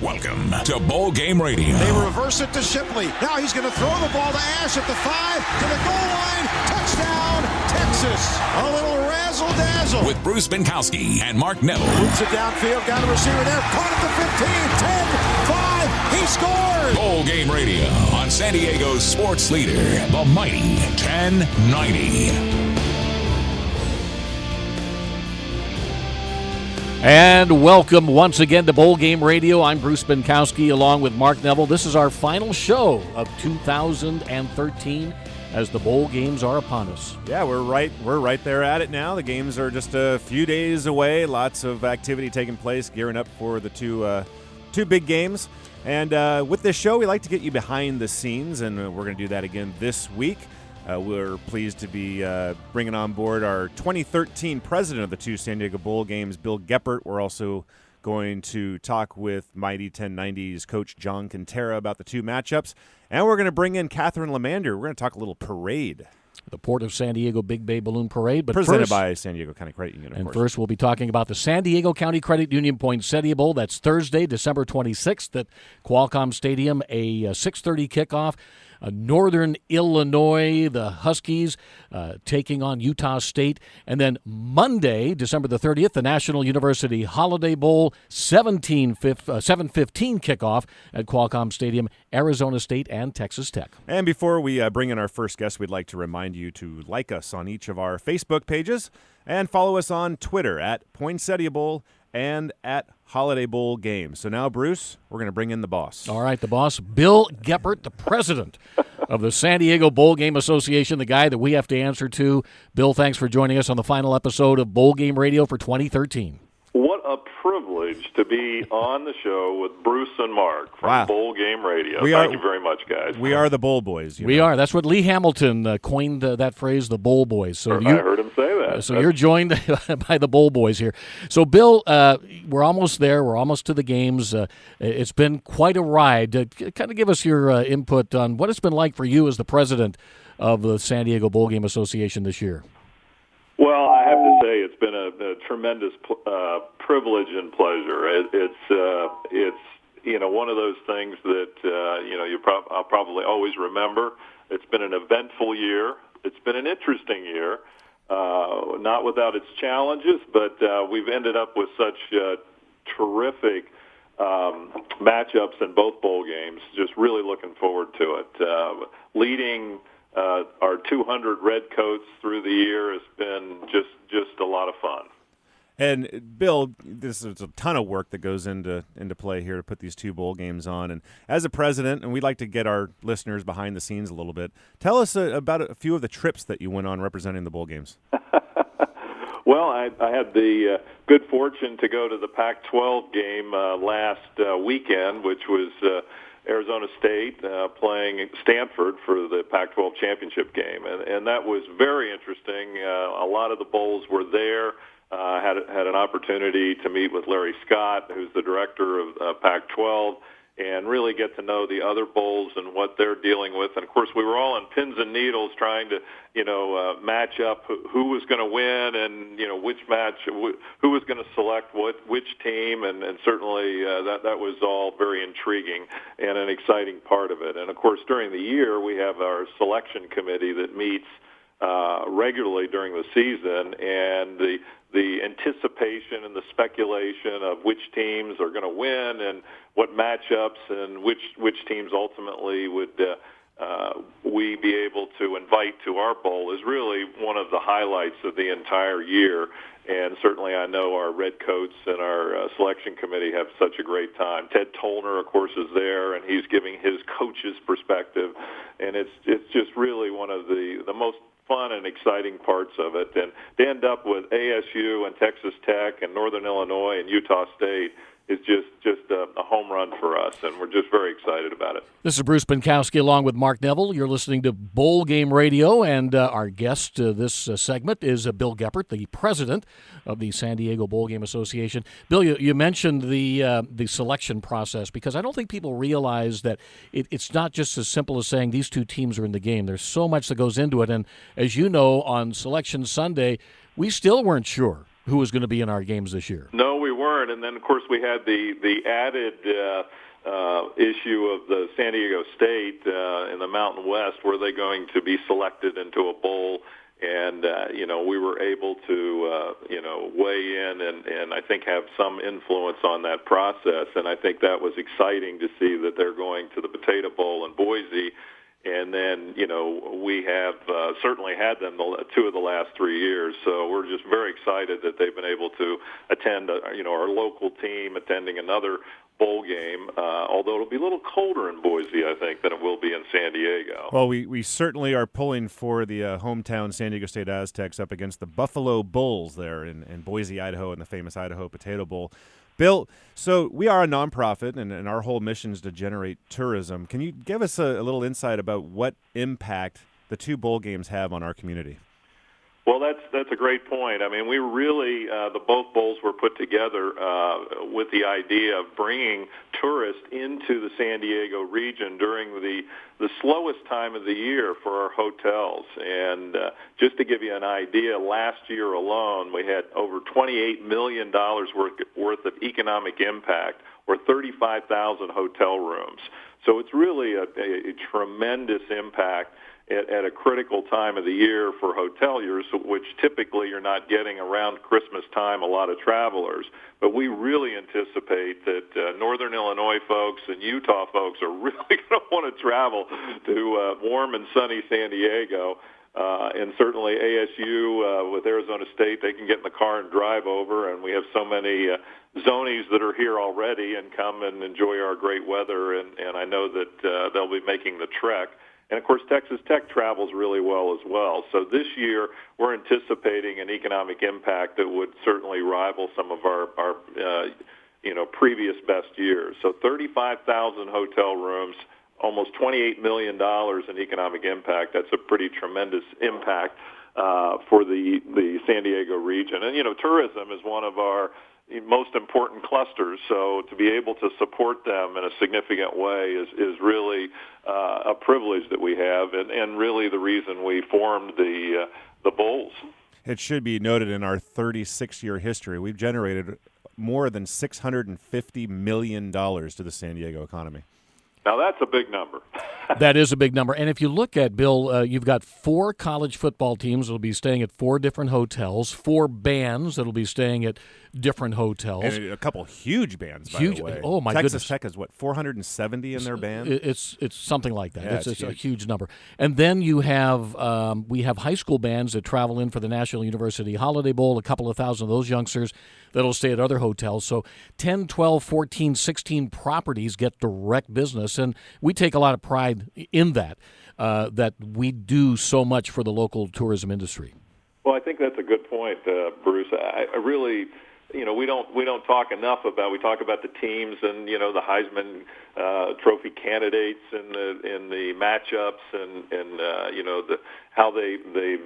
Welcome to Bowl Game Radio. They reverse it to Shipley. Now he's going to throw the ball to Ash at the 5, to the goal line. Touchdown, Texas. A little razzle-dazzle. With Bruce Binkowski and Mark Neville. Moves it downfield, got a receiver there. Caught at the 15, 10, 5. He scored. Bowl Game Radio on San Diego's sports leader, the mighty 1090. And welcome once again to Bowl Game Radio. I'm Bruce Binkowski along with Mark Neville. This is our final show of 2013 as the bowl games are upon us. Yeah, we're right there at it now. The games are just a few days away. Lots of activity taking place, gearing up for the two big games. And with this show, we like to get you behind the scenes, and we're going to do that again this week. We're pleased to be bringing on board our 2013 president of the two San Diego Bowl games, Bill Geppert. We're also going to talk with Mighty 1090's coach John Quintera about the two matchups. And we're going to bring in Catherine Lamander. We're going to talk a little parade. The Port of San Diego Big Bay Balloon Parade. But presented by San Diego County Credit Union, of course. First we'll be talking about the San Diego County Credit Union Poinsettia Bowl. That's Thursday, December 26th at Qualcomm Stadium, a 6:30 kickoff. Northern Illinois, the Huskies taking on Utah State. And then Monday, December the 30th, the National University Holiday Bowl, 7:15 kickoff at Qualcomm Stadium, Arizona State and Texas Tech. And before we bring in our first guest, we'd like to remind you to like us on each of our Facebook pages and follow us on Twitter at Poinsettia Bowl and at Holiday Bowl Games. So now, Bruce, we're going to bring in the boss. All right, the boss, Bill Geppert, the president of the San Diego Bowl Game Association, the guy that we have to answer to. Bill, thanks for joining us on the final episode of Bowl Game Radio for 2013. What a privilege to be on the show with Bruce and Mark from Bowl Game Radio. Thank you very much, guys. We are the Bowl Boys. We are. That's what Lee Hamilton coined that phrase, the Bowl Boys. So I heard him say that. So you're joined by the Bowl Boys here. So, Bill, we're almost there. We're almost to the games. It's been quite a ride. Kind of give us your input on what it's been like for you as the president of the San Diego Bowl Game Association this year. Well, I have to say it's been a tremendous privilege and pleasure. It's one of those things that I'll probably always remember. It's been an eventful year. It's been an interesting year, not without its challenges, but we've ended up with such terrific matchups in both bowl games. Just really looking forward to it. Leading our 200 Redcoats through the year has been just a lot of fun. And, Bill, this is a ton of work that goes into play here to put these two bowl games on. And as a president, and we'd like to get our listeners behind the scenes a little bit, tell us about a few of the trips that you went on representing the bowl games. Well, I had the good fortune to go to the Pac-12 game last weekend, which was Arizona State playing Stanford for the Pac-12 championship game, and that was very interesting. A lot of the bowls were there. Had an opportunity to meet with Larry Scott, who's the director of Pac-12, and really get to know the other bowls and what they're dealing with. And of course, we were all on pins and needles trying to, match up who was going to win and which match, who was going to select which team, and certainly that was all very intriguing and an exciting part of it. And of course, during the year, we have our selection committee that meets regularly during the season, and the anticipation and the speculation of which teams are going to win and what matchups and which teams ultimately would we be able to invite to our bowl is really one of the highlights of the entire year. And certainly I know our Redcoats and our selection committee have such a great time. Ted Tollner, of course, is there, and he's giving his coach's perspective. And it's just really one of the most fun and exciting parts of it. And to end up with ASU and Texas Tech and Northern Illinois and Utah State is just a home run for us, and we're just very excited about it. This is Bruce Binkowski along with Mark Neville. You're listening to Bowl Game Radio, and our guest this segment is Bill Geppert, the president of the San Diego Bowl Game Association. Bill, you mentioned the selection process, because I don't think people realize that it's not just as simple as saying these two teams are in the game. There's so much that goes into it, and as you know, on Selection Sunday, we still weren't sure who was going to be in our games this year. No, we weren't. And then, of course, we had the added issue of the San Diego State in the Mountain West. Were they going to be selected into a bowl? And, we were able to, weigh in and I think have some influence on that process. And I think that was exciting to see that they're going to the Potato Bowl in Boise. And then, we have certainly had them two of the last 3 years. So we're just very excited that they've been able to attend, our local team attending another bowl game, although it'll be a little colder in Boise, I think, than it will be in San Diego. Well, we certainly are pulling for the hometown San Diego State Aztecs up against the Buffalo Bulls there in Boise, Idaho, in the famous Idaho Potato Bowl. Bill, so we are a nonprofit, and our whole mission is to generate tourism. Can you give us a little insight about what impact the two bowl games have on our community? Well, that's a great point. I mean, we really both bowls were put together with the idea of bringing tourists into the San Diego region during the slowest time of the year for our hotels. And just to give you an idea, last year alone we had over $28 million worth of economic impact, or 35,000 hotel rooms. So it's really a tremendous impact at a critical time of the year for hoteliers, which typically you're not getting around Christmas time, a lot of travelers. But we really anticipate that Northern Illinois folks and Utah folks are really going to want to travel to warm and sunny San Diego. And certainly ASU with Arizona State, they can get in the car and drive over, and we have so many zonies that are here already and come and enjoy our great weather, and I know that they'll be making the trek. And, of course, Texas Tech travels really well as well. So this year we're anticipating an economic impact that would certainly rival some of our previous best years. So 35,000 hotel rooms, almost $28 million in economic impact. That's a pretty tremendous impact for the San Diego region. And, tourism is one of our most important clusters, so to be able to support them in a significant way is really a privilege that we have, and really the reason we formed the bowls. It should be noted in our 36-year history, we've generated more than $650 million to the San Diego economy. Now, that's a big number. That is a big number. And if you look at, Bill, you've got 4 college football teams that will be staying at 4 different hotels, 4 bands that will be staying at different hotels. And a couple huge bands, by the way. Oh, my Texas goodness. Tech is, 470 in their band? It's something like that. Yeah, it's a huge number. And then you have we have high school bands that travel in for the National University Holiday Bowl, a couple of thousand of those youngsters that'll stay at other hotels. So 10, 12, 14, 16 properties get direct business, and we take a lot of pride in that, that we do so much for the local tourism industry. Well, I think that's a good point, Bruce. I really, we don't talk enough about. We talk about the teams and the Heisman Trophy candidates and the matchups and how they've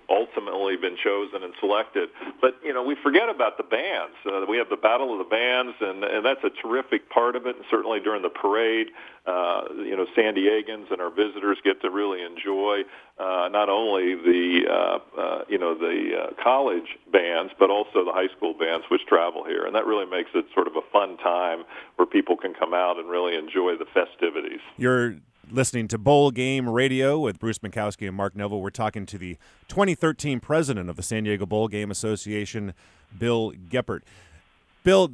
ultimately been chosen and selected. But we forget about the bands. We have the Battle of the Bands, and that's a terrific part of it. And certainly during the parade, San Diegans and our visitors get to really enjoy not only the college bands, but also the high school bands which travel here, and that really makes it sort of a fun time where people can come out and really enjoy the festivities. You're listening to Bowl Game Radio with Bruce Binkowski and Mark Neville. We're talking to the 2013 president of the San Diego Bowl Game Association, Bill Geppert. Bill,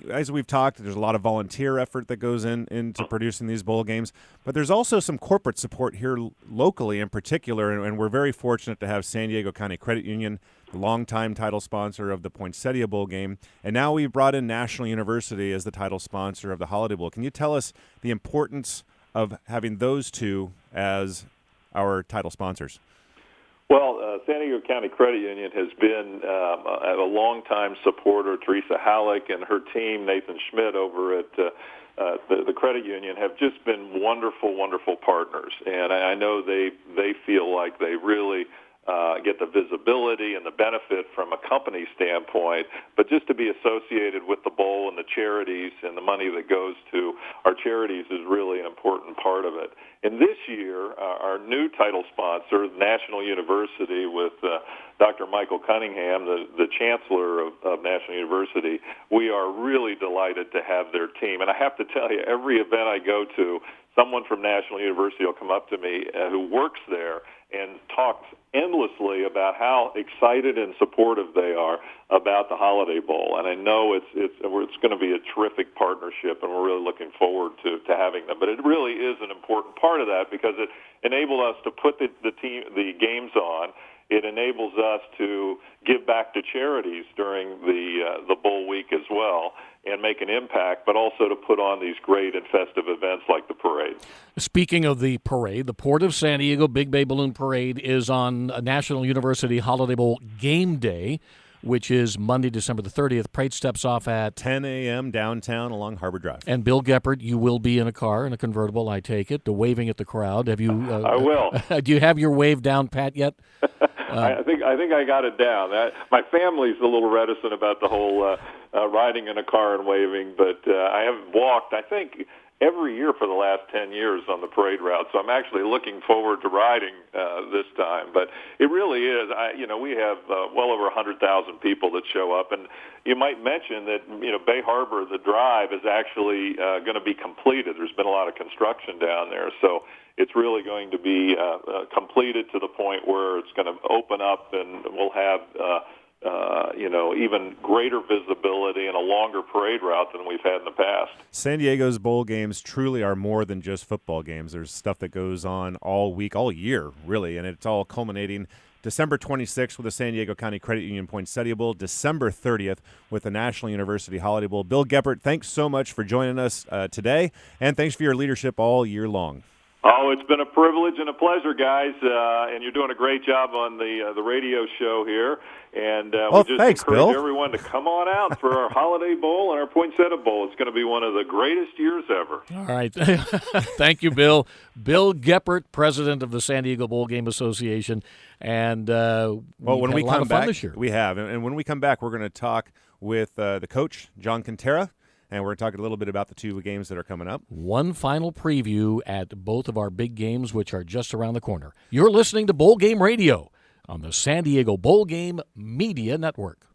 as we've talked, there's a lot of volunteer effort that goes into producing these bowl games, but there's also some corporate support here locally in particular, and we're very fortunate to have San Diego County Credit Union, the longtime title sponsor of the Poinsettia Bowl game, and now we've brought in National University as the title sponsor of the Holiday Bowl. Can you tell us the importance of having those two as our title sponsors? Well, San Diego County Credit Union has been a long-time supporter. Teresa Halleck and her team, Nathan Schmidt over at the credit union, have just been wonderful, wonderful partners. And I know they feel like they really get the visibility and the benefit from a company standpoint, but just to be associated with the bowl and the charities and the money that goes to our charities is really an important part of it. And this year, our new title sponsor, National University, with Dr. Michael Cunningham, the chancellor of National University, we are really delighted to have their team. And I have to tell you, every event I go to, someone from National University will come up to me who works there and talks endlessly about how excited and supportive they are about the Holiday Bowl. And I know it's going to be a terrific partnership, and we're really looking forward to having them. But it really is an important part of that because it enabled us to put the games on. It enables us to give back to charities during the bowl week as well and make an impact, but also to put on these great and festive events like the parade. Speaking of the parade, the Port of San Diego Big Bay Balloon Parade is on National University Holiday Bowl game day, which is Monday, December the 30th. Parade steps off at 10 a.m. downtown along Harbor Drive. And Bill Geppert, you will be in a car, in a convertible, I take it, waving at the crowd. Have you? I will. Do you have your wave down pat yet? I think I got it down. My family's a little reticent about the whole riding in a car and waving, but I have walked, I think, every year for the last 10 years on the parade route, so I'm actually looking forward to riding this time. But it really is, we have well over 100,000 people that show up, and you might mention that, Bay Harbor, the drive, is actually going to be completed. There's been a lot of construction down there, so it's really going to be completed to the point where it's going to open up, and we'll have even greater visibility and a longer parade route than we've had in the past. San Diego's bowl games truly are more than just football games. There's stuff that goes on all week, all year, really, and it's all culminating December 26th with the San Diego County Credit Union Poinsettia Bowl, December 30th with the National University Holiday Bowl. Bill Geppert, thanks so much for joining us today, and thanks for your leadership all year long. Oh, it's been a privilege and a pleasure, guys, and you're doing a great job on the radio show here. And we just thanks, encourage Bill. everyone to come on out for our Holiday Bowl and our Poinsettia Bowl. It's going to be one of the greatest years ever. All right. Thank you, Bill. Bill Geppert, president of the San Diego Bowl Game Association. And when we come back, this year. We have. And when we come back, we're going to talk with the coach, John Quintera, and we're talking a little bit about the two games that are coming up. One final preview at both of our big games, which are just around the corner. You're listening to Bowl Game Radio on the San Diego Bowl Game Media Network.